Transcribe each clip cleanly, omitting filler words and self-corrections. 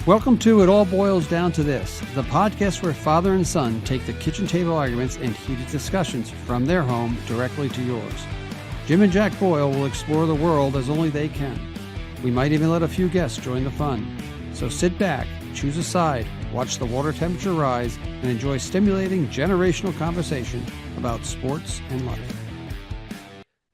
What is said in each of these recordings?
Welcome to It All Boils Down to This, the podcast where father and son take the kitchen table arguments and heated discussions from their home directly to yours. Jim and Jack Boyle will explore the world as only they can. We might even let a few guests join the fun. So sit back, choose a side, watch the water temperature rise, and enjoy stimulating generational conversation about sports and life.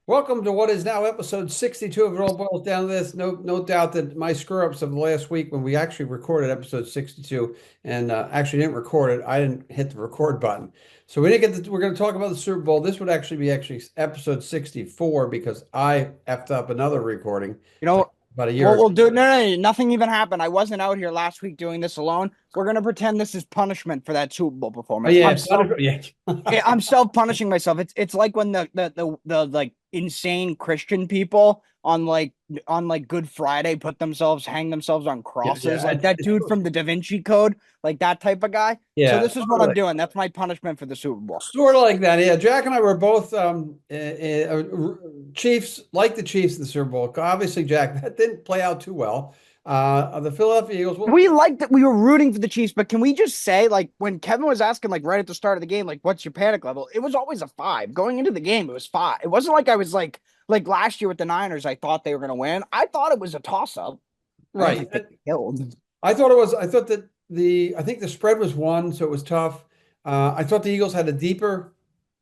Welcome to what is now episode 62 of It All Boils Down to This. No doubt that my screw-ups of last week when we actually recorded episode 62 and actually didn't record it, I didn't hit the record button. So we didn't get we're going to talk about the Super Bowl. This would actually be episode 64 because I effed up another recording. About a year ago. We'll do no, nothing even happened. I wasn't out here last week doing this alone. We're gonna pretend this is punishment for that Super Bowl performance. I'm self-punishing myself. It's like when the like insane Christian people on Good Friday hang themselves on crosses, like that dude from the Da Vinci Code, like that type of guy. Yeah. So this is what I'm doing. That's my punishment for the Super Bowl. Sort of like that. Yeah. Jack and I were both Chiefs, like the Chiefs in the Super Bowl. Obviously, Jack, that didn't play out too well. The Philadelphia Eagles. We liked that we were rooting for the Chiefs, but can we just say, like, when Kevin was asking, like, right at the start of the game, like, what's your panic level? It was always a 5. Going into the game, it was 5. It wasn't like I was like last year with the Niners, I thought they were going to win. I thought it was a toss-up. Right. I think the spread was 1, so it was tough. I thought the Eagles had a deeper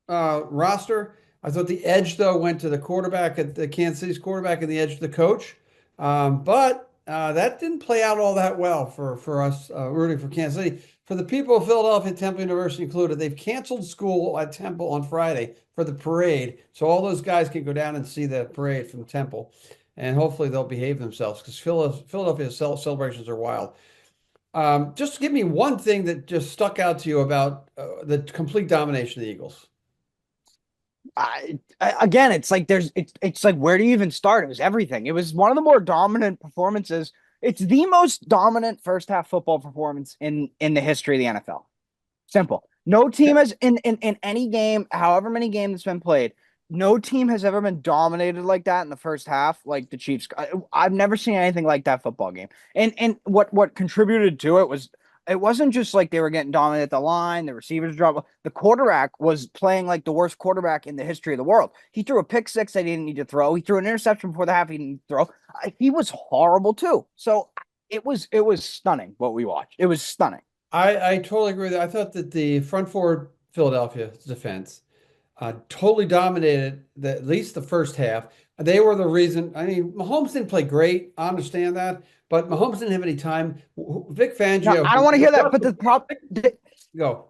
roster. I thought the edge, though, went to the quarterback at the Kansas City's quarterback and the edge to the coach. But that didn't play out all that well for us rooting for Kansas City. For the people of Philadelphia, Temple University included, they've canceled school at Temple on Friday for the parade. So all those guys can go down and see the parade from Temple. And hopefully they'll behave themselves because Philadelphia's celebrations are wild. Just give me one thing that just stuck out to you about the complete domination of the Eagles. Again, it's like it's like, where do you even start? It was everything. It was one of the more dominant performances. It's the most dominant first half football performance in the history of the NFL. Simple. No team has in any game, however many games that's been played, no team has ever been dominated like that in the first half, like the Chiefs. I've never seen anything like that football game. And what contributed to it was, it wasn't just like they were getting dominated at the line, the receivers dropped. The quarterback was playing like the worst quarterback in the history of the world. He threw a pick 6 that he didn't need to throw. He threw an interception before the half he didn't throw. He was horrible too. So it was stunning what we watched. It was stunning. I totally agree with that. I thought that the front four Philadelphia defense totally dominated at least the first half. They were the reason. I mean, Mahomes didn't play great. I understand that. But Mahomes didn't have any time. Vic Fangio. No, I don't want to hear that. But the problem. Go.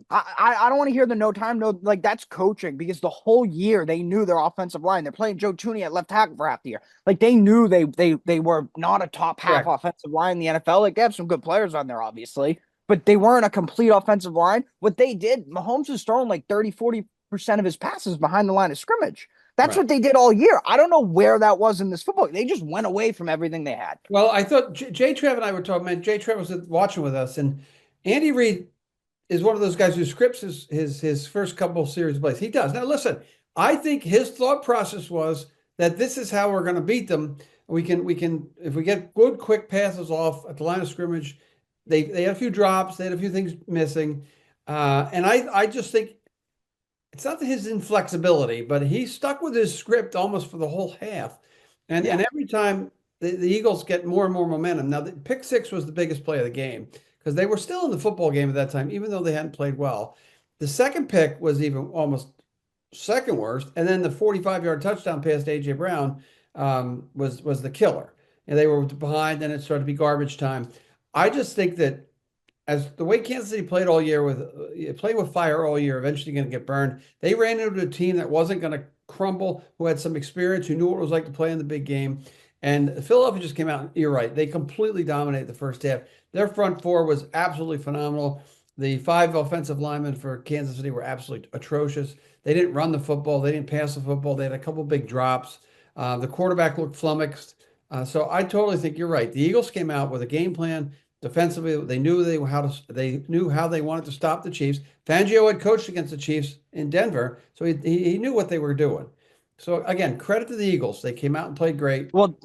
I don't want to hear the no time. No, like that's coaching because the whole year they knew their offensive line. They're playing Joe Tooney at left tackle for half the year. Like they knew they were not a top half offensive line in the NFL. Like they have some good players on there, obviously, but they weren't a complete offensive line. What they did, Mahomes was throwing like 30-40% of his passes behind the line of scrimmage. That's what they did all year. I don't know where that was in this football. They just went away from everything they had. Well, I thought Jay Trev and I were talking, man. Jay Trev was watching with us, and Andy Reid is one of those guys who scripts his first couple of series of plays. He does. Now, listen, I think his thought process was that this is how we're going to beat them. We can if we get good quick passes off at the line of scrimmage. They had a few drops. They had a few things missing, and I just think. It's not his inflexibility, but he stuck with his script almost for the whole half. And every time the Eagles get more and more momentum. Now, the pick 6 was the biggest play of the game because they were still in the football game at that time, even though they hadn't played well. The second pick was even almost second worst. And then the 45-yard touchdown pass to A.J. Brown was the killer. And they were behind, and it started to be garbage time. I just think that as the way Kansas City played all year playing with fire all year, eventually going to get burned. They ran into a team that wasn't going to crumble, who had some experience, who knew what it was like to play in the big game. And Philadelphia just came out. You're right. They completely dominated the first half. Their front four was absolutely phenomenal. The 5 offensive linemen for Kansas City were absolutely atrocious. They didn't run the football. They didn't pass the football. They had a couple big drops. The quarterback looked flummoxed. So I totally think you're right. The Eagles came out with a game plan. Defensively, they knew how they wanted to stop the Chiefs. Fangio had coached against the Chiefs in Denver, so he knew what they were doing. So again, credit to the Eagles. They came out and played great. Well,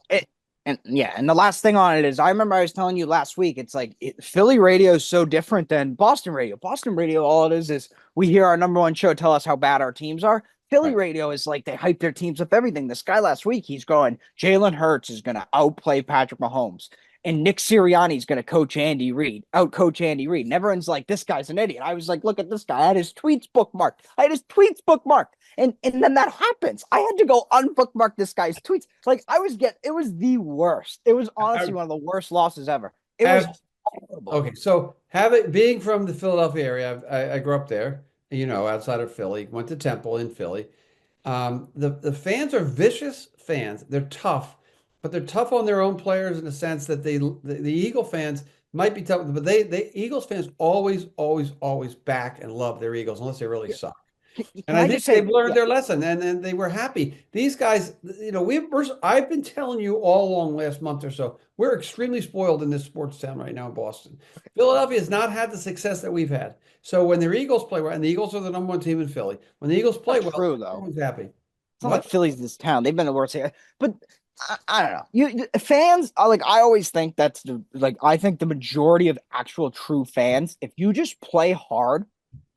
And yeah, and the last thing on it is I remember I was telling you last week, it's like Philly radio is so different than Boston radio. Boston radio, all it is we hear our number one show tell us how bad our teams are. Philly Right. radio is like they hype their teams up everything. This guy last week, he's going, Jalen Hurts is going to outplay Patrick Mahomes. And Nick Sirianni is going to out coach Andy Reid. And everyone's like, this guy's an idiot. I was like, look at this guy. I had his tweets bookmarked. And then that happens. I had to go unbookmark this guy's tweets. Like it was the worst. It was honestly one of the worst losses ever. It was horrible. Okay, so being from the Philadelphia area, I grew up there, outside of Philly, went to Temple in Philly. The fans are vicious fans. They're tough, but they're tough on their own players in the sense that the Eagle fans might be tough, but they Eagles fans always back and love their Eagles unless they really suck. Can And I I think just say, they've learned yeah, their lesson and they were happy. These guys, I've been telling you all along last month or so, we're extremely spoiled in this sports town right now in Boston. Philadelphia has not had the success that we've had. So when their Eagles play well, and the Eagles are the number one team in Philly, when the Eagles play not well, true though. everyone's happy. It's not like What? Philly's this town. They've been the worst here. But I don't know. Fans are like I always think I think the majority of actual true fans, if you just play hard,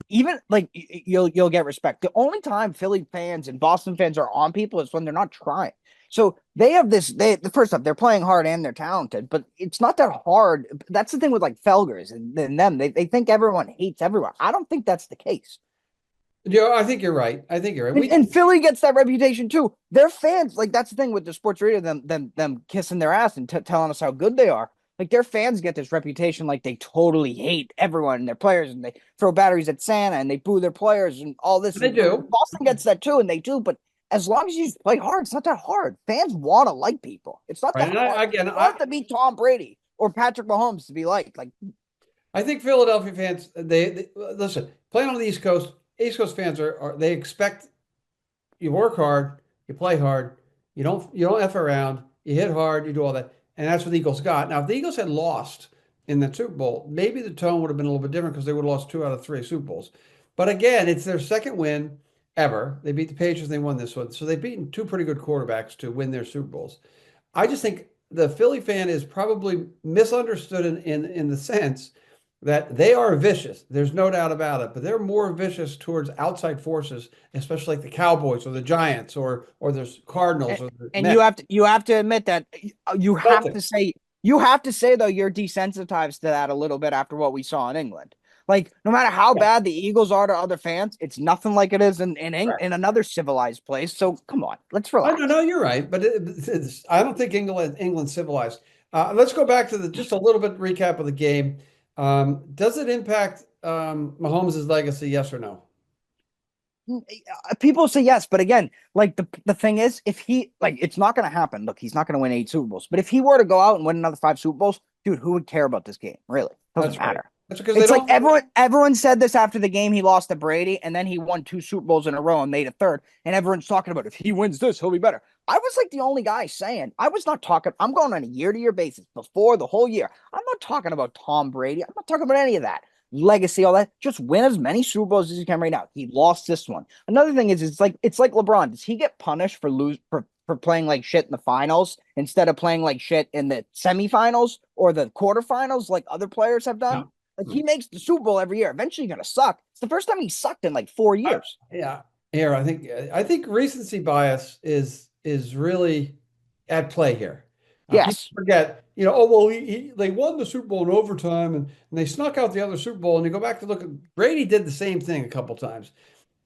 even like you'll get respect. The only time Philly fans and Boston fans are on people is when they're not trying. So they have this. The first up, they're playing hard and they're talented, but it's not that hard. That's the thing with like Felgers and them. They think everyone hates everyone. I don't think that's the case. I think you're right. I think you're right. And Philly gets that reputation too. Their fans, like that's the thing with the sports radio, them kissing their ass and telling us how good they are. Like their fans get this reputation, like they totally hate everyone and their players, and they throw batteries at Santa and they boo their players and all this. They And do. Boston gets that too, and they do. But as long as you just play hard, it's not that hard. Fans want to like people. It's not Right. that And hard. again, You don't have to be Tom Brady or Patrick Mahomes to be liked. Like I think Philadelphia fans, they listen, playing on the East Coast fans they expect you work hard, you play hard, you don't F around, you hit hard, you do all that. And that's what the Eagles got. Now, if the Eagles had lost in the Super Bowl, maybe the tone would have been a little bit different because they would have lost 2 out of 3 Super Bowls. But again, it's their second win ever. They beat the Patriots, they won this one. So they've beaten two pretty good quarterbacks to win their Super Bowls. I just think the Philly fan is probably misunderstood in the sense that they are vicious. There's no doubt about it, but they're more vicious towards outside forces, especially like the Cowboys or the Giants or the Cardinals or the and Mets. you have to admit that you have to Celtics. say though you're desensitized to that a little bit after what we saw in England. Like no matter how Yeah, bad the Eagles are to other fans, it's nothing like it is correct. in another civilized place. So come on, let's I don't relax. know. You're right, but I don't think England's civilized. Let's go back to just a little bit recap of the game. Does it impact Mahomes' legacy? Yes or no? People say yes, but again, like the thing is, if he like, it's not going to happen. Look, he's not going to win 8 Super Bowls. But if he were to go out and win another 5 Super Bowls, dude, who would care about this game? Really, doesn't That's right. matter. That's because they It's like don't. everyone said this after the game he lost to Brady, and then he won 2 Super Bowls in a row and made a third. And everyone's talking about if he wins this, he'll be better. I was like the only guy saying I was not talking. I'm going on a year-to-year basis before the whole year. I'm not talking about Tom Brady. I'm not talking about any of that legacy, all that. Just win as many Super Bowls as you can right now. He lost this one. Another thing is, it's like LeBron. Does he get punished for playing like shit in the finals instead of playing like shit in the semifinals or the quarterfinals like other players have done? No. Like he makes the Super Bowl every year. Eventually, you're gonna suck. It's the first time he sucked in like 4 years. Yeah. Here, I think recency bias is really at play here. People Yes, forget, oh well, they won the Super Bowl in overtime and they snuck out the other Super Bowl. And you go back to look at Brady did the same thing a couple times.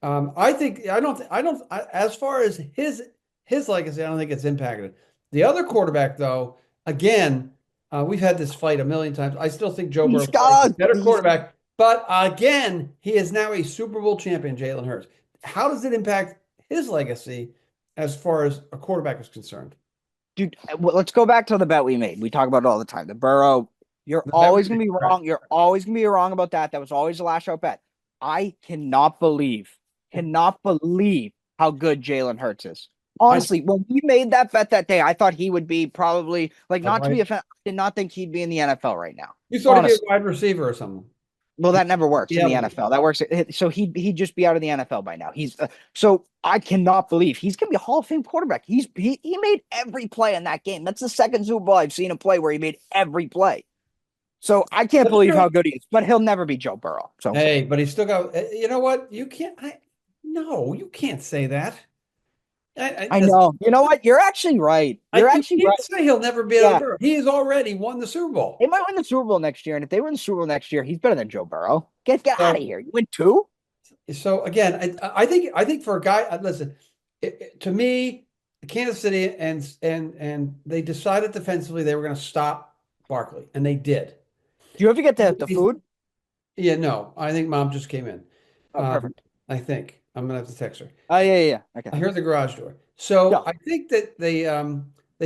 I think as far as his legacy, I don't think it's impacted. The other quarterback, though, again, we've had this fight a million times. I still think Joe Burrow he's is a got better he's quarterback, but again, he is now a Super Bowl champion, Jalen Hurts. How does it impact his legacy as far as a quarterback is concerned? dude. Well, let's go back to the bet we made. We talk about it all the time. The Burrow, you're The bet we always gonna made, be right? wrong. You're always gonna be wrong about that. That was always the last shot bet. I cannot believe how good Jalen Hurts is. I Honestly, when we made that bet that day, I thought he would be probably like not to right. be offended. I did not think he'd be in the NFL right now. You thought he'd be a Honestly. wide receiver or something. Well, that never works in Yeah, the NFL. That works. So he'd just be out of the NFL by now. So I cannot believe he's gonna be a Hall of Fame quarterback. He made every play in that game. That's the second Super Bowl I've seen him play where he made every play. So I can't that's believe true. how good he is. But he'll never be Joe Burrow. So Hey, but he's still got, you know what? You can't, no, you can't say that. I know. You know what? You're actually right. You're You actually can't right. say he'll never be able to Yeah. Burrow. He has already won the Super Bowl. They might win the Super Bowl next year. And if they win the Super Bowl next year, he's better than Joe Burrow. Get out of So, here. You win two? so again, I think for a guy, listen, to me, Kansas City and they decided defensively they were going to stop Barkley, and they did. Do you ever get the food? Yeah, no, I think mom just came in. Oh, Um, perfect. I think I'm gonna have to text her. Oh, yeah. Okay. I heard the garage door. So Yeah. I think that they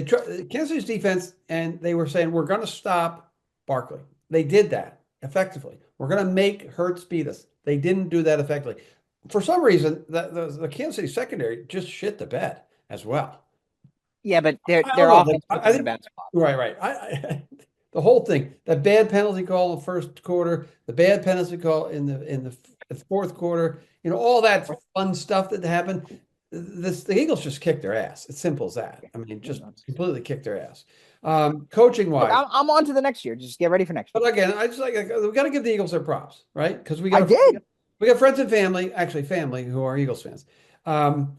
tried Kansas City's defense, and they were saying we're going to stop Barkley. They did that effectively. We're going to make Hurts beat us. They didn't do that effectively. For some reason, the Kansas City secondary just shit the bed as well. Yeah, but I their don't know. offense puts I them in a think bad spot. right. The whole thing, that bad penalty call in the first quarter, the bad penalty call in the fourth quarter, all that fun stuff that happened. The Eagles just kicked their ass. It's simple as that. I mean, just completely kicked their ass. Coaching Look, wise, I'm on to the next year. Just get ready for next but year. again, I just like we got to give the Eagles their props, right? Because I did. we got friends and family, actually family who are Eagles fans. Um,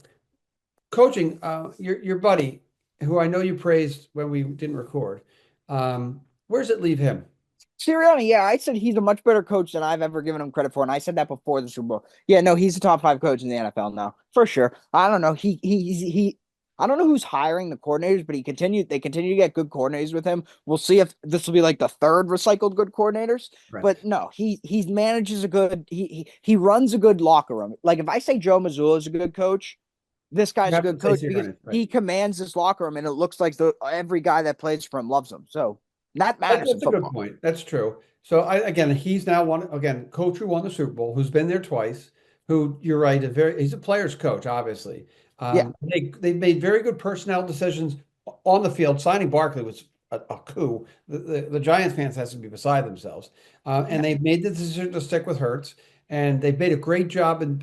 Coaching, your buddy, who I know you praised when we didn't record. Where does it leave him? Sirianni, yeah, I said he's a much better coach than I've ever given him credit for, and I said that before the Super Bowl. Yeah, no, he's a top five coach in the NFL now for sure. I don't know. He. I don't know who's hiring the coordinators, but they continue to get good coordinators with him. We'll see if this will be like the third recycled good coordinators. Right. But no, he manages a good he runs a good locker room. Like if I say Joe Mazzulla is a good coach, this You guy's a have good to say coach because Sirianni, right? he commands this locker room, and it looks like every guy that plays for him loves him. So that matters in That's a good football. point. That's true. So again, he's now coach who won the Super Bowl, who's been there twice, who you're right, he's a player's coach, obviously. Yeah, They've made very good personnel decisions on the field. Signing Barkley was a coup. The Giants fans has to be beside themselves. And yeah. they've made the decision to stick with Hurts. And they've made a great job in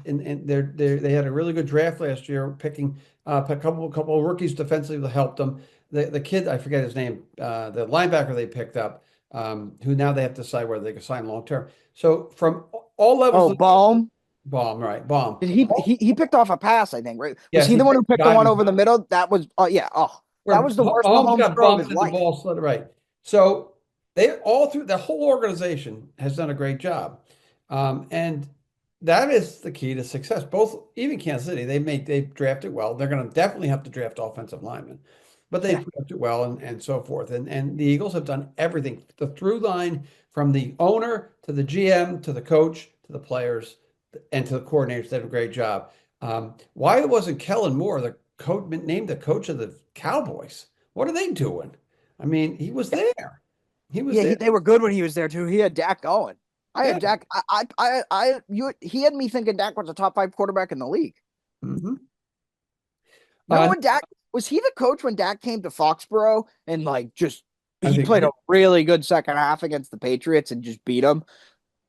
they had a really good draft last year, picking a couple of rookies defensively that helped them. The kid, I forget his name, the linebacker they picked up, who now they have to decide whether they can sign long term. So from all levels Oh, of Baum. bomb, right? Bomb. Did he picked off a pass? I think right. Was Yes, he he the one who picked picked the one diving. over the middle? That was yeah. Oh, that Where was the worst Mahomes Mahomes got throw of bumped his and the life. ball slid right. So they all through the whole organization has done a great job. And that is the key to success. Both even Kansas City, they've drafted well. They're going to definitely have to draft offensive linemen, but they've Yeah. drafted well and so forth. And the Eagles have done everything. The through line from the owner to the GM to the coach to the players and to the coordinators, they did a great job. Why wasn't Kellen Moore the coach named the coach of the Cowboys? What are they doing? I mean, he was there. He was Yeah, there. they were good when he was there too. He had Dak going. I Yeah. had Dak. He had me thinking Dak was a top five quarterback in the league. Hmm. Remember when Dak was he the coach when Dak came to Foxborough and like just I he think, played a really good second half against the Patriots and just beat them.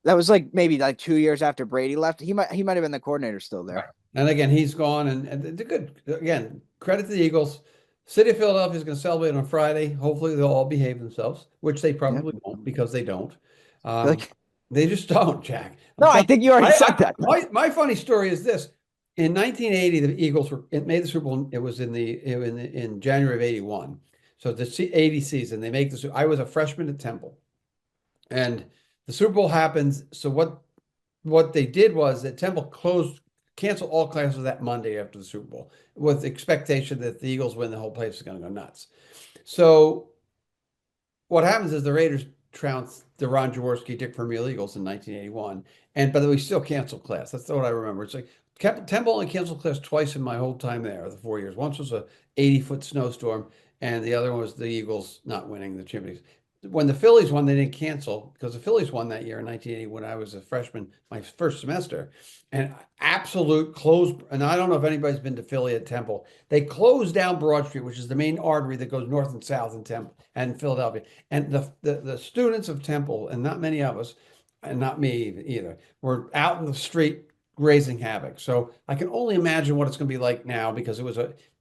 That was like maybe like 2 years after Brady left. He might have been the coordinator still right. there. And again, he's gone, and they're good. Again, credit to the Eagles. City of Philadelphia is going to celebrate on Friday. Hopefully, they'll all behave themselves, which they Yeah. probably won't because they don't. Um, Like they just don't, Jack. I'm no, I telling think you you. already said that. My funny story is this: in 1980, the Eagles it made the Super Bowl. It was in January of '81. So the 80 season, they make the. I was a freshman at Temple, and the Super Bowl happens. So what they did was that Temple canceled all classes that Monday after the Super Bowl with the expectation that the Eagles win, the whole place is going to go nuts. So what happens is the Raiders trounced the Ron Jaworski, Dick Vermeil Eagles in 1981, but we still canceled class. That's what I remember. It's like Temple only canceled class twice in my whole time there, the 4 years. Once was a 80-foot snowstorm, and the other one was the Eagles not winning the championship. When the Phillies won, they didn't cancel because the Phillies won that year in 1980 when I was a freshman, my first semester, and absolute close. And I don't know if anybody's been to Philly at Temple. They closed down Broad Street, which is the main artery that goes north and south in Temple and Philadelphia. And the students of Temple, and not many of us, and not me either. We're out in the street raising havoc. So I can only imagine what it's going to be like now because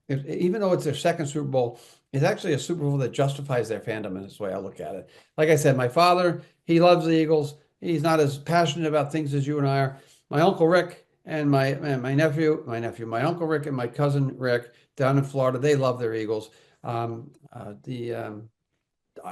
even though it's their second Super Bowl, it's actually a Super Bowl that justifies their fandom in this way I look at it. Like I said, my father, he loves the Eagles. He's not as passionate about things as you and I are. My Uncle Rick and my Uncle Rick and my cousin Rick down in Florida, they love their Eagles. The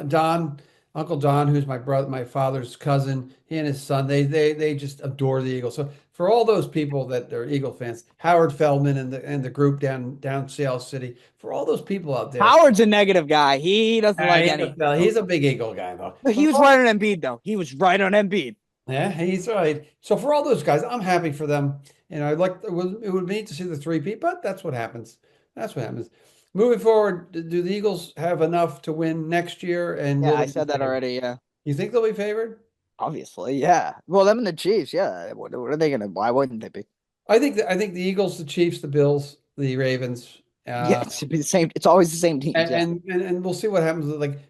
Don, Uncle Don, who's my brother, my father's cousin, he and his son, they just adore the Eagles. So for all those people that are Eagle fans, Howard Feldman and the group down Seattle City, for all those people out there, Howard's a negative guy. He doesn't like any. he's a big Eagle guy though. He was right on Embiid though. He was right on Embiid. Yeah, he's right. So for all those guys, I'm happy for them. I'd like it would be neat to see the three-peat, but that's what happens. That's what happens. Moving forward, do the Eagles have enough to win next year? And Yeah, will I they be said that favored? already. Yeah, You think they'll be favored? obviously. Yeah. Well, them and the Chiefs. Yeah. What are they gonna? Why wouldn't they be? I think the Eagles, the Chiefs, the Bills, the Ravens, Yeah, it's be the same. It's always the same teams. Yeah. and we'll see what happens.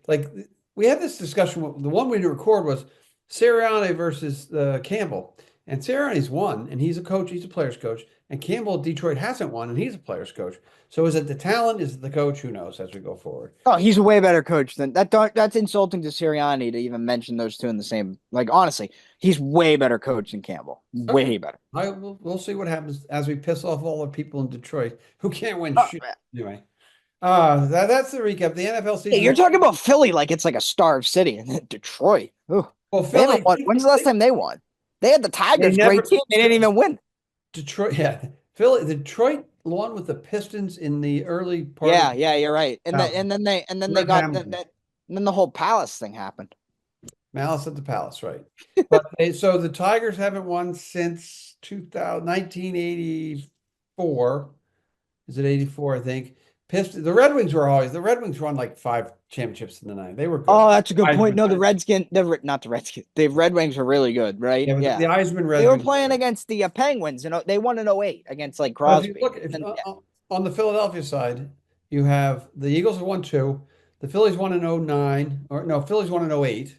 Like we had this discussion. The one we didn't record was Sirianni versus Campbell, and Sirianni's won, and he's a coach. He's a player's coach, and Campbell at Detroit hasn't won, and he's a player's coach. So is it the talent? Is it the coach? Who knows as we go forward? Oh, he's a way better coach than that. That's insulting to Sirianni to even mention those two in the same. Like honestly, he's way better coach than Campbell. Okay. Way better. We'll see what happens as we piss off all the people in Detroit who can't win Oh, shit anyway. That's the recap. The NFL yeah, season. you're talking about Philly like it's like a starved city, and then Detroit. Ooh, Well, they haven't Philly, won. When's the last time they won? They had the they Tigers, never. great team. They didn't even win. Detroit, yeah, Detroit won with the Pistons in the early part of Yeah, yeah, you're right. And then 2000. they Rip got Hamilton, and then the whole Palace thing happened. Malice at the Palace, right? But so the Tigers haven't won since 2000, 1984. Is it 84? I think. Pistons. The Red Wings won like five championships in the night. They were good. Oh, that's a good point. Heisman, No, not the Redskins. The Red Wings are really good, right? yeah, but Yeah. the Heisman They Red were Wings. playing against the Penguins, and they won in '08 against like Well, if you Crosby. look if on the Philadelphia side, you have the Eagles have won two, the Phillies won in '09, or no, Phillies won in '08.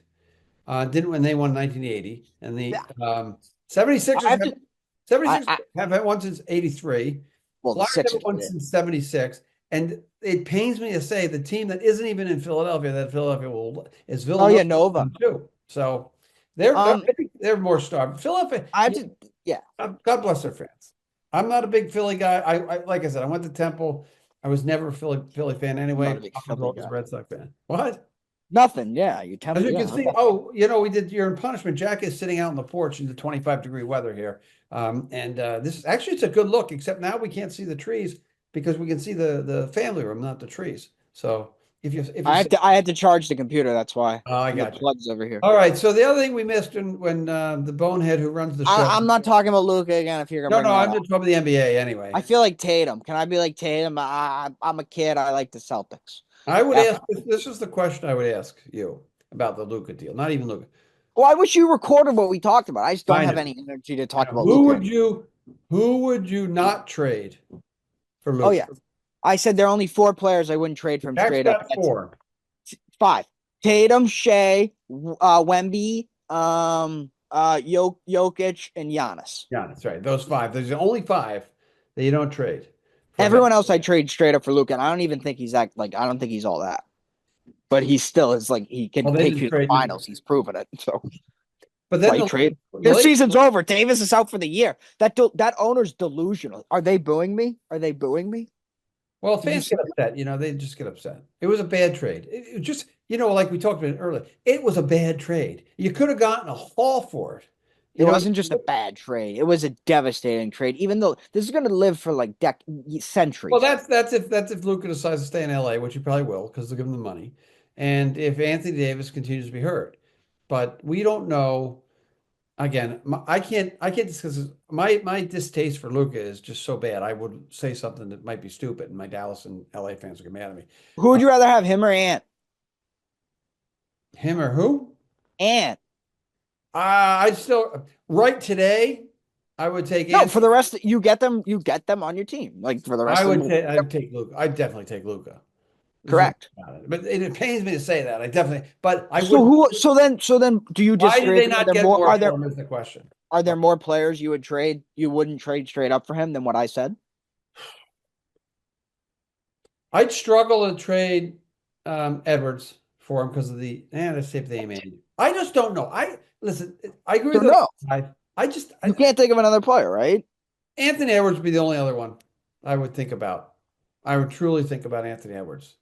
Didn't when they won 1980, and the Yeah. um, I 76ers have have to. 76 have had one since '83. Well, the Flyers haven't Sixers won did. since '76, and it pains me to say the team that isn't even in Philadelphia that Philadelphia is Oh yeah, Villanova Nova. too. So Um, they're more starved. Philadelphia, I have to. Yeah, God bless their fans. I'm not a big Philly guy. Like I said, I went to Temple. I was never a Philly fan I'm not anyway. a big I was Philly always a guy. Red Sox fan. What? Nothing. Yeah, you As temple. you can Yeah. see, Okay. we did you're in punishment. Jack is sitting out on the porch in the 25-degree weather here. And this is actually it's a good look, except now we can't see the trees because we can see the family room, not the trees. So if you sit, I had to charge the computer. That's why. oh, I And the got you. plugs over here. All right. So the other thing we missed when the bonehead who runs the show. I'm not talking about Luca again. If you're gonna No, bring no, that I'm up, just talking the NBA anyway. I feel like Tatum. Can I be like Tatum? I'm a kid. I like the Celtics. I would That's ask this is the question I would ask you about the Luca deal. Not even Luca. well, I wish you recorded what we talked about. I just don't I have know. any energy to I talk know. about Luca anymore. Who would you not trade for Oh Luca? yeah, I said there are only four players I wouldn't trade from Jack's straight up. got That's four. five: Tatum, Shea, Wemby, Jokic, and Giannis. Yeah, that's right. Those five. There's only five that you don't trade for him. Everyone else I trade straight up for Luca, and I don't even think he's that like I don't think he's all that. But he still is like he can Well, they take didn't you to the trade him. finals. He's proven it. So But then why trade? the Their Lakers, season's over. Davis is out for the year. That owner's delusional. Are they booing me? Are they booing me? well, Did you fans see? get upset. They just get upset. It was a bad trade. It was just, like we talked about earlier, it was a bad trade. You could have gotten a haul for it. It wasn't just a bad trade. It was a devastating trade. Even though this is going to live for like Well, centuries. that's if Luka decides to stay in LA, which he probably will because they'll give him the money, and if Anthony Davis continues to be hurt. But we don't know. Again, I can't discuss this. My distaste for Luca is just so bad. I would say something that might be stupid, and my Dallas and LA fans will get mad at me. Who Uh, would you rather have, him or Ant? him or who? Ant. I still right today. I would take No, Anthony. for the rest, you get them on your team. Like for the rest of them. I would take Luca. I'd definitely take Luca. There's no doubt Correct. about it. But it pains me to say that. I definitely, but I So would. who? So then, do you Why did disagree? they Are not there get more? more for him? Is the question. Are there more players you would trade? You wouldn't trade straight up for him than what I said. I'd struggle to trade Edwards for him because of the. Let's see if they made. I just don't know. I listen. I agree So with no, you. I just you can't think of another player, right? Anthony Edwards would be the only other one I would think about. I would truly think about Anthony Edwards,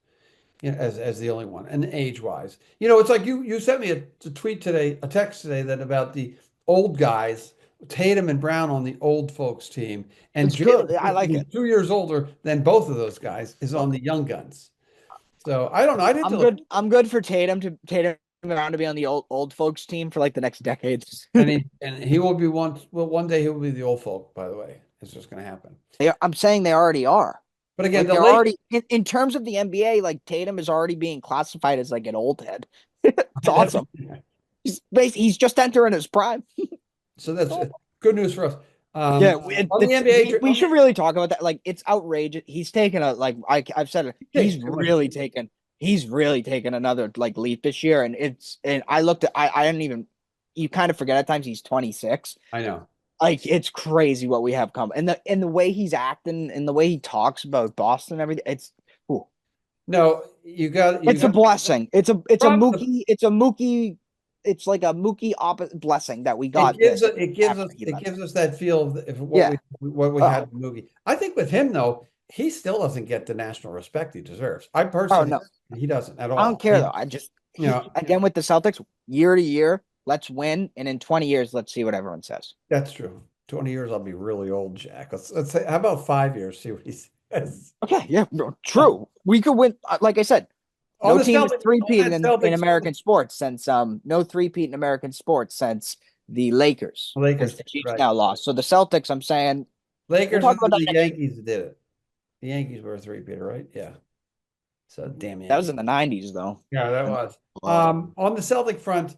as the only one, and age wise. It's like you sent me a tweet today, a text today that about the old guys, Tatum and Brown on the old folks team, and It's Jalen, good. I like who's it. 2 years older than both of those guys, is on the young guns. So I don't know. I didn't I'm look, good. I'm good for Tatum around to be on the old folks team for like the next decades. and he will be one day he will be the old folk. By the way, it's just going to happen. I'm saying they already are. But again, Like the they're Lakers. already in terms of the NBA. Like Tatum is already being classified as like an old head. It's That's, awesome. He's just entering his prime. so that's good news for us. Yeah, On the NBA, we should really talk about that. Like, it's outrageous. He's taken a like I've said it. too much. He's really taken another like leap this year, and I looked at I didn't even you kind of forget at times he's 26. I know. Like it's crazy what we have come and the way he's acting and the way he talks about Boston and everything. Ooh, No, you it's a got blessing. problem. It's a Mookie. It's like a Mookie opposite blessing that we It got gives this us it gives us after he it left. gives us that feel of Yeah. what we Oh, had in the movie. I think with him though, he still doesn't get the national respect he deserves. I oh personally no. he doesn't at I don't all. care though. I just You know, again with the Celtics, year to year, let's win, and in 20 years, let's see what everyone says. that's true. 20 years, I'll be really old, Jack. Let's say, how about 5 years? See what he says. Okay, yeah, bro, true. We could win. Like I said, On no the team has Celtics, on three-peated that in Celtics American sports since no three-peat in American sports since the Lakers because Lakers, the Chiefs right? now lost. So the Celtics, I'm saying we'll Lakers talk and about that the next year. Yankees did it. The Yankees were a three-peater, right? Yeah. So damn That was Yankees. in the 90s though. Yeah, that And was. love. On the Celtic front,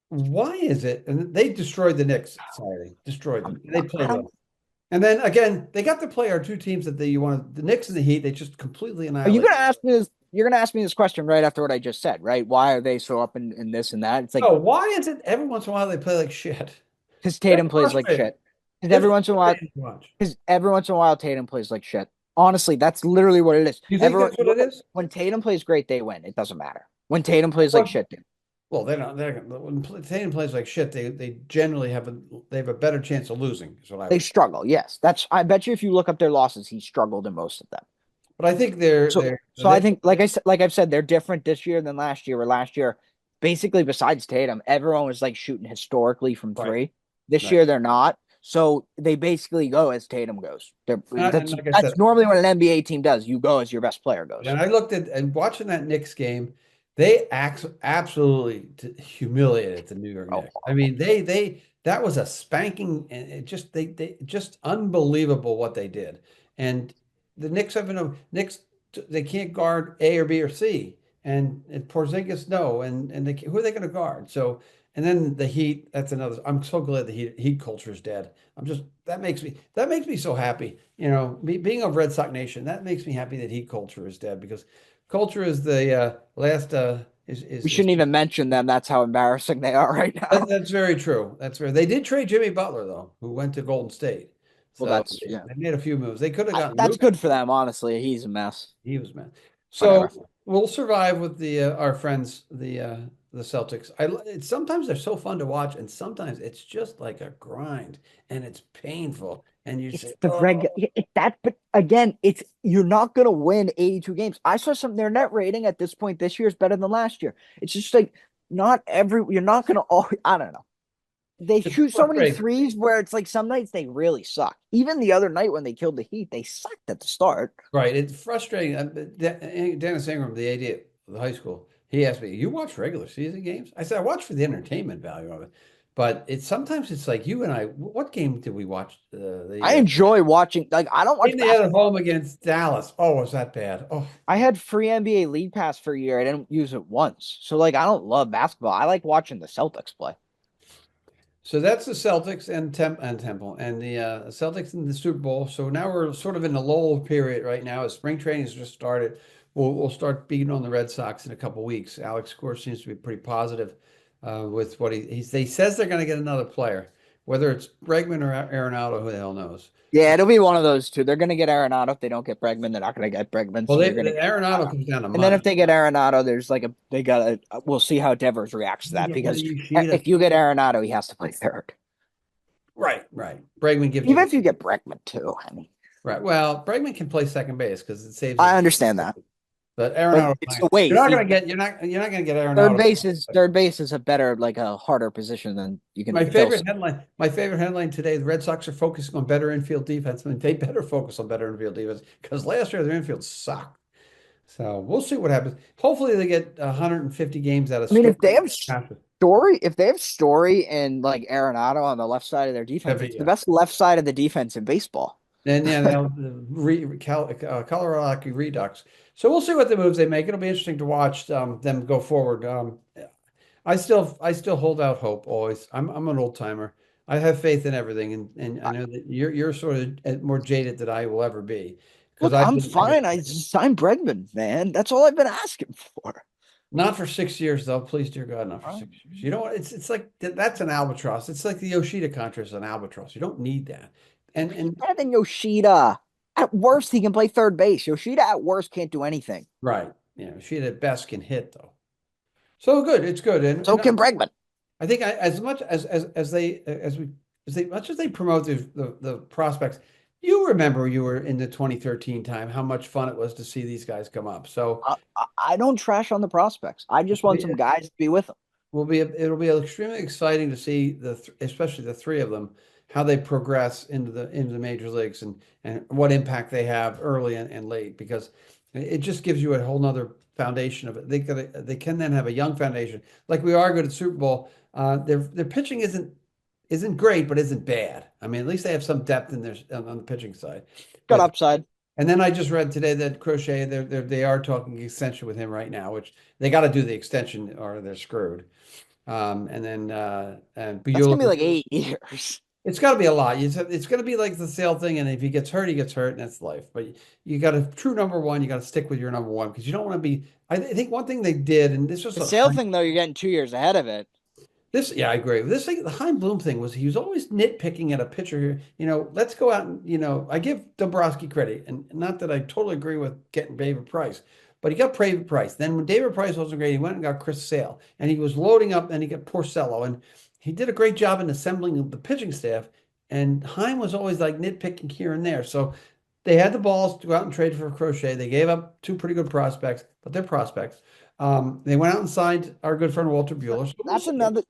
why is it? And they destroyed the Knicks Saturday, destroyed them. They I played don't. well. And then again, they got to play our two teams that you wanted, the Knicks and the Heat. They just completely Are you annihilated. gonna ask me this? You're gonna ask me this question right after what I just said, right? Why are they so up in this and that? It's like Oh, why is it every once in a while they play like shit? because That's Tatum plays like frustrating. shit. Because It's every once in a while, frustrating to watch. Tatum plays like shit. Honestly, that's literally what it is. You think Everyone that's what it is? when Tatum plays great, they win. It doesn't matter. When Tatum plays like shit, dude, Well, they're not. When Tatum plays like shit, they generally have a better chance of losing. Is what I they would. struggle. Yes, that's. I bet you if you look up their losses, he struggled in most of them. But I think they're So, they're so I they think, like I've said, they're different this year than last year. Where last year, basically, besides Tatum, everyone was like shooting historically from right, three. This right. year, they're not. So they basically go as Tatum goes. And like I said, That's normally what an NBA team does. You go as your best player goes. and I looked at and watching that Knicks game, they absolutely humiliated the New York Oh, Knicks. I mean, they that was a spanking, and it just they just unbelievable what they did. And the Knicks have no Knicks they can't guard A or B or C, and Porzingis no, and who are they going to guard? So. And then the Heat, that's another. I'm so glad the Heat culture is dead. I'm just that makes me so happy. Being of Red Sox Nation, that makes me happy that Heat culture is dead because culture is the last we is shouldn't even mention them. That's how embarrassing they are right now. that's very true. That's very. They did trade Jimmy Butler though, who went to Golden State. Well, So that's yeah. they made a few moves. They could have gotten That's Luke. good for them. Honestly, he's a mess. He was man. Whatever. So we'll survive with the our friends, the Celtics. Sometimes they're so fun to watch, and sometimes it's just like a grind, and it's painful. And you It's say, the "Oh, regular that, but again, it's you're not gonna win 82 games. I saw some their net rating at this point this year is better than last year. It's just like not every you're not gonna always, I don't know. They it's shoot so many frustrating." threes where it's like some nights they really suck. Even the other night when they killed the Heat, they sucked at the start. Right. It's frustrating. Dennis Ingram, the AD at the high school, he asked me, "You watch regular season games?" I said, "I watch for the entertainment value of it." But sometimes it's like you and I. What game did we watch? I The enjoy watching like I don't watch game they had at basketball. home against Dallas. Oh, was that bad? Oh, I had free NBA League Pass for a year. I didn't use it once. So like I don't love basketball. I like watching the Celtics play. so that's the Celtics and Temple and the Celtics in the Super Bowl. So now we're sort of in the lull period right now as spring training has just started. we'll start beating on the Red Sox in a couple weeks. Alex Cora seems to be pretty positive with what he says they're going to get another player, whether it's Bregman or Arenado, who the hell knows. Yeah, it'll be one of those two. They're going to get Arenado. If they don't get Bregman, they're not going to get Bregman. Well, So they're going to the get Arenado Arenado. comes down to And then if money. they get Arenado, there's like they got to, we'll see how Devers reacts to You that get rid because of Yoshida. if you get Arenado, he has to play third. Right, right. Bregman gives you Even the if you get Bregman too. I mean, right. Well, Bregman can play second base because it saves I it. understand that, But but Arenado, it's the weight. you're not gonna get Third Arenado. base is third base is a better, like a harder position than you can fill. My favorite headline today, the Red Sox are focusing on better infield defense. I mean, they better focus on better infield defense because last year their infield sucked. So we'll see what happens. Hopefully they get 150 games out of I mean, Story. if they have Story and like Arenado on the left side of their defense, it's the Yeah. best left side of the defense in baseball. And yeah, Colorado Redux. So we'll see what the moves they make. It'll be interesting to watch them go forward. I still hold out hope always. I'm an old timer. I have faith in everything, and I know that you're sort of more jaded than I will ever be because Look, I'm fine. I signed Bregman, man. That's all I've been asking for. not for 6 years though. Please, dear God, not for 6 years. You know what? It's like that's an albatross. It's like the Yoshida contract is an albatross. You don't need that. And Better than Yoshida. At worst, he can play third base. Yoshida at worst can't do anything. right, Yoshida at best can hit though. So good, it's good, So can Bregman. I think as much as they much as they promote the prospects, you remember you were in the 2013 time how much fun it was to see these guys come up. So I don't trash on the prospects. I just want some guys to be with them. it'll be extremely exciting to see especially the three of them how they progress into the major leagues and what impact they have early and late because it just gives you a whole nother foundation of it. They can then have a young foundation like we are good at Super Bowl. Their pitching isn't great, but isn't bad. I mean, at least they have some depth in on the pitching side. Got upside. And then I just read today that Crochet they are talking extension with him right now, which they got to do the extension or they're screwed. And then and That's gonna be like 8 years. it's got to be a lot. It's going to be like the sale thing, and if he gets hurt, he gets hurt, and that's life. But you got a true number one. You got to stick with your number one because you don't want to be. I think one thing they did, and this was The sale thing though, you're getting 2 years ahead of it. Yeah, I agree. This thing, the Heim Bloom thing was he was always nitpicking at a pitcher here. Let's go out and I give Dombrowski credit, and not that I totally agree with getting David Price, but he got David Price. Then when David Price wasn't great, he went and got Chris Sale, and he was loading up, and he got Porcello, and he did a great job in assembling the pitching staff. And Heim was always like nitpicking here and there. So they had the balls to go out and trade for Crochet. They gave up two pretty good prospects, but they're prospects. They went out and signed our good friend Walter Bueller. So That's another.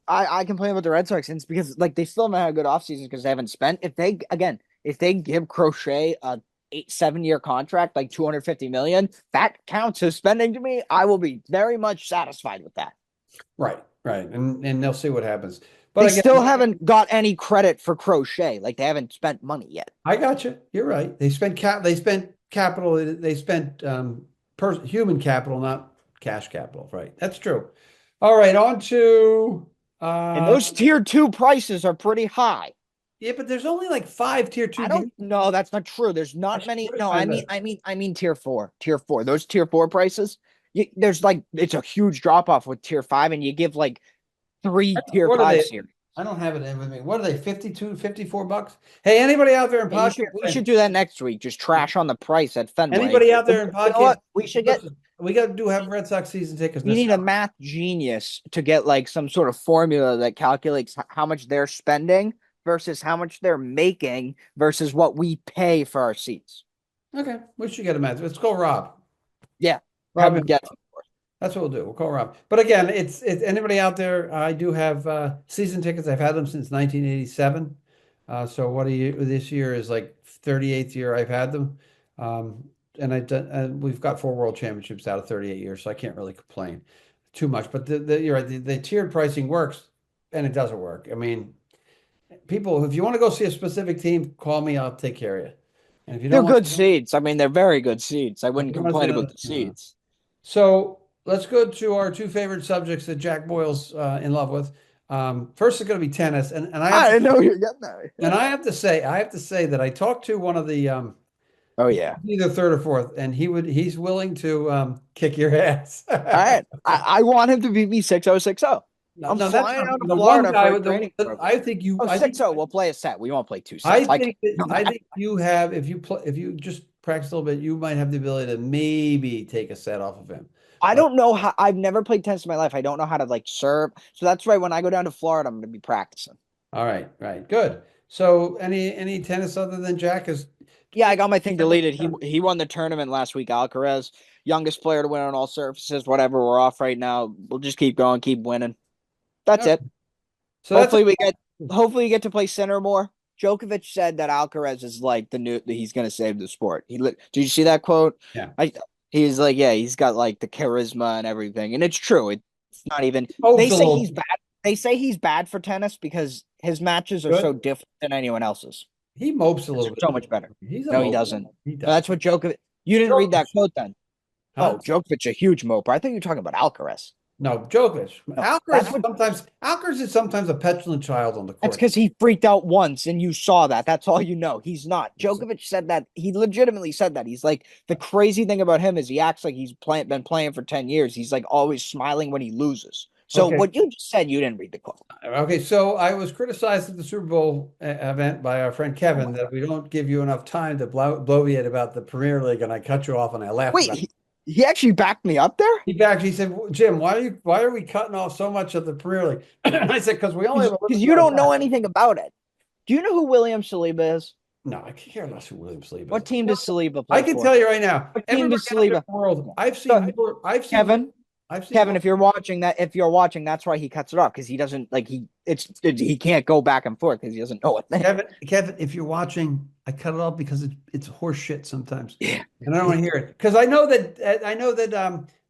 I complain about the Red Sox since because like they still haven't had a good offseason because they haven't spent. If they give Crochet a 7 year contract, like 250 million, that counts as spending to me. I will be very much satisfied with that. Right, and they'll see what happens. But they still haven't got any credit for Crochet. Like they haven't spent money yet. I got you. You're right. They spent capital. They spent human capital, not cash capital. Right. That's true. All right. On to and those tier 2 prices are pretty high. Yeah, but there's only like 5 tier 2. I don't know. That's not true. There's not many. No, I mean tier 4. Tier 4. Those tier 4 prices. There's like it's a huge drop off with tier 5, and you give like 3 tier 5 series. I don't have it in with me. What are they? 52, 54 bucks? Hey, anybody out there in podcast? We should do that next week. Just trash on the price at Fenway. Anybody out there in podcast? You know what? We should get. We got to have Red Sox season tickets. We need a math genius to get like some sort of formula that calculates how much they're spending versus how much they're making versus what we pay for our seats. Okay, we should get a math. Let's call Rob. Yeah, Rob would get it. That's what we'll do. We'll call Rob. But again, it's anybody out there. I do have season tickets. I've had them since 1987. So what this year is like 38th year I've had them. And we've got 4 world championships out of 38 years, so I can't really complain too much. But you're right. The tiered pricing works, and it doesn't work. I mean, people, if you want to go see a specific team, call me. I'll take care of you. And if you don't, they're good seats. I mean, they're very good seats. I wouldn't complain about the seats. So let's go to our 2 favorite subjects that Jack Boyle's in love with. First is going to be tennis, and I didn't know you're getting that. And I have to say that I talked to one of the Oh yeah. Either third or fourth, and he's willing to kick your ass. All right. I want him to beat me 6-0, 6-0. No, I'm no, that's flying not out to the one Florida for guy a with training program. Oh, I think 6-0. We'll play a set. We won't play two I sets. I think can't that do I that. think you have if you just practice a little bit, you might have the ability to maybe take a set off of him. I But don't know how. I've never played tennis in my life. I don't know how to like serve. So that's right. When I go down to Florida, I'm going to be practicing. all right, right, good. So any tennis other than Jack is Yeah, I got my thing deleted. He won the tournament last week. Alcaraz, youngest player to win on all surfaces. Whatever. We're off right now. We'll just keep going, keep winning. That's okay. it. So that's Hopefully we get. Hopefully we get to play center more. Djokovic said that Alcaraz is like the new. He's going to save the sport. Did you see that quote? yeah. I. He's like, yeah, he's got like the charisma and everything, and it's true. It's not even. They Hopes a say little he's bad. They say he's bad for tennis because his matches are so good. different than anyone else's. He mopes a It's little bit so too. much better. He's a No, he mope. doesn't. He No, does. that's what Djokovic. You didn't read that Djokovic, quote then. huh? Oh, Djokovic, a huge moper. I think you're talking about Alcaraz. No, Djokovic. No, that's what. Alcaraz is sometimes a petulant child on the That's court. because he freaked out once and you saw that. That's all you know. He's not. Djokovic said that. He legitimately said that. He's like, the crazy thing about him is he acts like been playing for 10 years. He's like always smiling when he loses. So Okay. what you just said, you didn't read the quote. Okay, so I was criticized at the Super Bowl event by our friend Oh Kevin my that God. we don't give you enough time to bloviate about the Premier League, and I cut you off and I laughed Wait, about it. he actually backed me up there? He actually said, "Well, Jim, why are we cutting off so much of the Premier League?" I said, "Because we only have a Because limited you amount of don't know time." anything about it. Do you know who William Saliba is? No, I can't care less who William Sleep is. What team does Saliba I play can for? tell you right now, What team everybody does out there in Saliba? the world, Yeah. So, Kevin, I've seen more. Kevin, if you're watching, that's why he cuts it off because he doesn't like he can't go back and forth because he doesn't know a thing. Kevin, if you're watching, I cut it off because it's horse shit sometimes, Yeah. and I don't want to hear it because I know that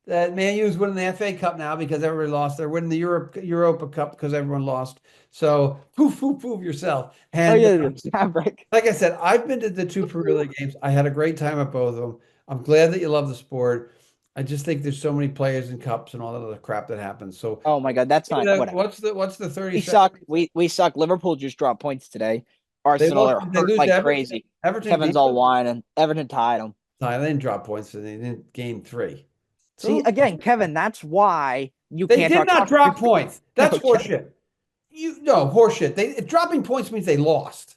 that Man U's winning the FA Cup now because everybody lost. They're winning the Europa Cup because everyone lost. So poof poof poof yourself. Oh And yeah, fabric. like I said, I've been to the two Premier League games. I had a great time at both of them. I'm glad that you love the sport. I just think there's so many players and cups and all that other crap that happens. So Oh my God, that's not whatever. what's the 30 We second? suck. We suck. Liverpool just dropped points today. They Arsenal lost. are They hurt lose to like Everton. crazy. Everton Kevin's beat all them. whining. Everton tied them. No, they didn't drop points, so they didn't gain three. See, So again, Kevin, that's why you they can't did talk not soccer. drop points. That's Okay. horseshit. You no horseshit. They dropping points means they lost.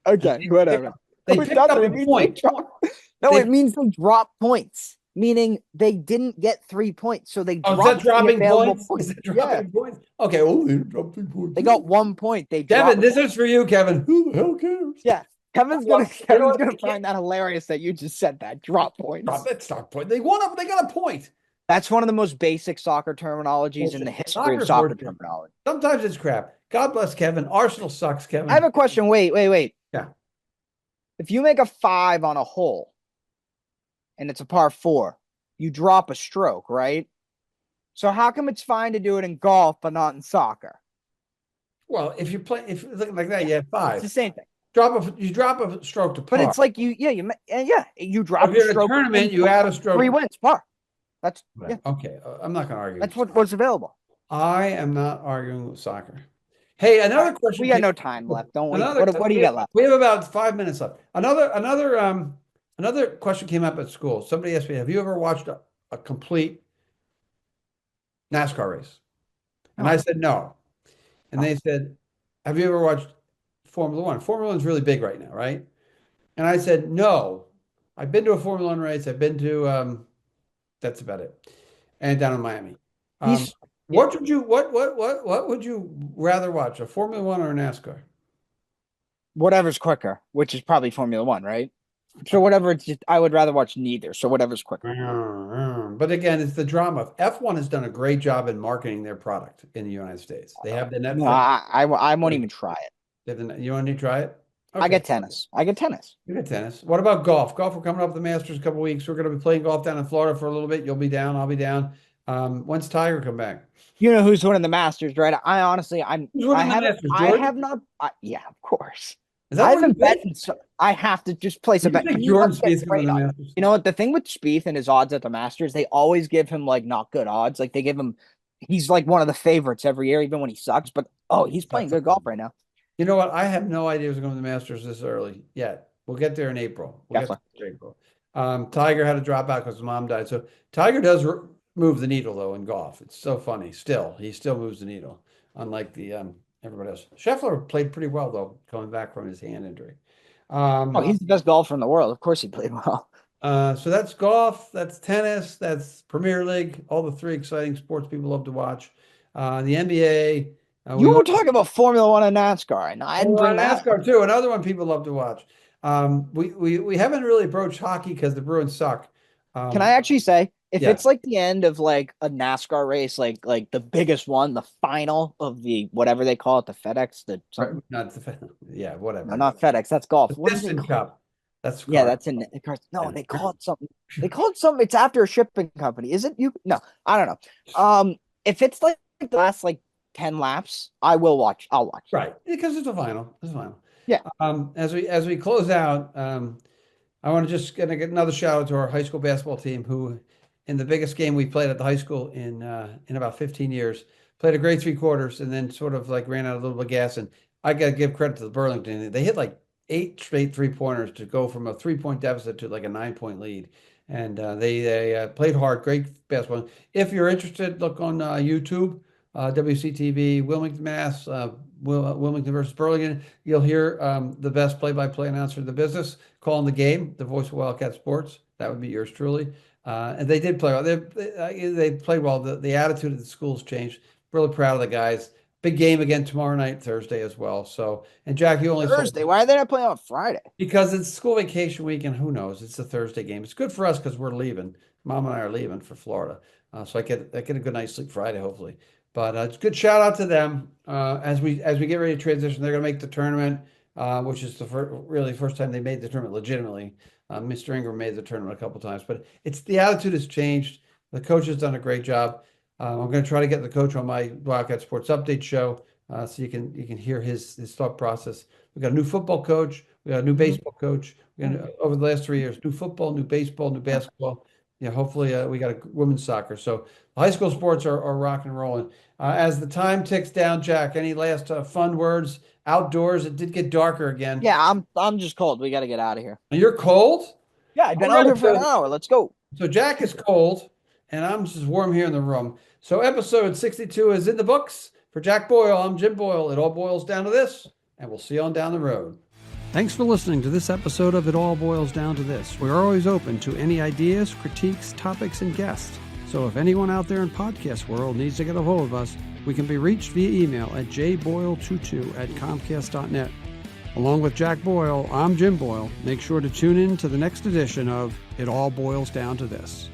Okay, whatever. They No, it picked doesn't. up It a means they point. drop. No, They it means they drop points, meaning they didn't get 3 points, so they is that dropped the dropping available points? Is points. that Yeah, dropping points? Okay. Oh, they dropped 3 points. they got 1 point. They Kevin, dropped this points. is for you, Kevin. Who the hell cares? Yeah, Well, you know Kevin's what? gonna They can't find that hilarious that you just said that drop drop points. that stock point. They won up. They got a point. That's one of the most basic soccer terminologies in the Bullshit. history of Soccer's soccer horseshit. terminology. Sometimes it's crap. God bless Kevin. Arsenal sucks, I have Kevin. a question. Wait. Yeah. If you make a five on a hole and it's a par four, you drop a stroke, right? So how come it's fine to do it in golf but not in soccer? Well, if you're looking like that, Yeah, you have it's the five. same thing. You drop a stroke to But par. it's like you If drop a you're in a stroke tournament, and you add a stroke. 3 wins, par. That's Right. yeah, Okay, I'm not going to argue that's with you. what's available. I am not arguing with soccer. Hey, All another right, question we got came. no time left, don't we? Another What do you got left? we have about 5 minutes left. Another question came up at school. Somebody asked me, "Have you ever watched a complete NASCAR race?" And I No, said no. And no. they said, "Have you ever watched Formula One? Formula One's really big right now, right?" And I said, "No. I've been to a Formula One race. I've been to that's about it, and down in Miami." Um, He's yeah. what would you rather watch, a Formula One or a NASCAR? Whatever's quicker, which is probably Formula One, right? So whatever, it's just I would rather watch neither. So whatever's quicker. But again, it's the drama. F1 has done a great job in marketing their product in the United States. They have the No, Netflix. I won't even try it. You want to try it? I Okay. get tennis. I get tennis. You got tennis. What about golf? Golf, we're coming up the Masters in a couple weeks. We're going to be playing golf down in Florida for a little bit. You'll be down. I'll be down. When's Tiger come back? You know who's winning the Masters, right? I honestly, Who's winning the Masters? Jordan? Yeah, of course. Is that I where you haven't bet. bet? So I have to just place a You bet. think You Jordan have to get Spieth's going to great win the odds. Masters? You know what? The thing with Spieth and his odds at the Masters, they always give him like not good odds. Like they give him, he's like one of the favorites every year, even when he sucks. But oh, he's playing good golf right now. You know what? I have no idea who's going to the Masters this early yet. We'll get there in April. We'll get Definitely. there in April. Tiger had to drop out because his mom died. So Tiger does move the needle though in golf. It's so funny. He still moves the needle, unlike the everybody else. Scheffler played pretty well though, coming back from his hand injury. Oh, he's the best golfer in the world. Of course he played well. So that's golf, that's tennis, that's Premier League, all the three exciting sports people love to watch. The NBA. You were talking about Formula One and NASCAR, and I didn't bring that NASCAR too, another one people love to watch. We haven't really approached hockey because the Bruins suck. Can I actually say, if yeah. it's like the end of like a NASCAR race, like the biggest one, the final of the whatever they call it, the FedEx, the something. Not the, yeah, whatever. No, not FedEx. That's golf. The What is it Piston called? Cup. That's Yeah, car. that's in cars. No, they call it something. They call it something. It's after a shipping company. Is it you? No, I don't know. If it's like the last like 10 laps, I will watch. I'll watch. Right, because it's a final. It's a final. Yeah. As we close out, I want to just get another shout out to our high school basketball team, who, in the biggest game we played at the high school in about 15 years, played a great 3 quarters and then sort of like ran out a little bit of gas. And I got to give credit to the Burlington. They hit like 8 straight 3-pointers to go from a 3-point deficit to like a 9-point lead. And they played hard, great basketball. If you're interested, look on YouTube, WCTV, Wilmington, Mass, Wilmington versus Burlington. You'll hear the best play-by-play announcer in the business calling the game, the voice of Wildcat Sports. That would be yours truly. And they did play well. They played well. The attitude of the school's changed. Really proud of the guys. Big game again tomorrow night, Thursday as well. So, and Jack, you only Thursday. Why are they not playing on Friday? Because it's school vacation week, and who knows? It's a Thursday game. It's good for us because we're leaving. Mom and I are leaving for Florida, so I get a good night's sleep Friday, hopefully. But it's a good shout out to them as we get ready to transition. They're going to make the tournament, which is the first time they made the tournament legitimately. Mr. Ingram made the tournament a couple times, but the attitude has changed. The coach has done a great job. I'm going to try to get the coach on my Wildcat Sports Update show, so you can hear his thought process. We got a new football coach. We got a new baseball coach. Over the last 3 years, new football, new baseball, new basketball. Hopefully we got a women's soccer. So high school sports are rocking and rolling. As the time ticks down, Jack, any last fun words outdoors? It did get darker again. Yeah, I'm just cold. We got to get out of here. You're cold? Yeah, I've been out here for an hour. Let's go. So Jack is cold, and I'm just warm here in the room. So episode 62 is in the books. For Jack Boyle, I'm Jim Boyle. It all boils down to this, and we'll see you on down the road. Thanks for listening to this episode of It All Boils Down to This. We're always open to any ideas, critiques, topics, and guests. So if anyone out there in podcast world needs to get a hold of us, we can be reached via email at jboyle22@comcast.net. Along with Jack Boyle, I'm Jim Boyle. Make sure to tune in to the next edition of It All Boils Down to This.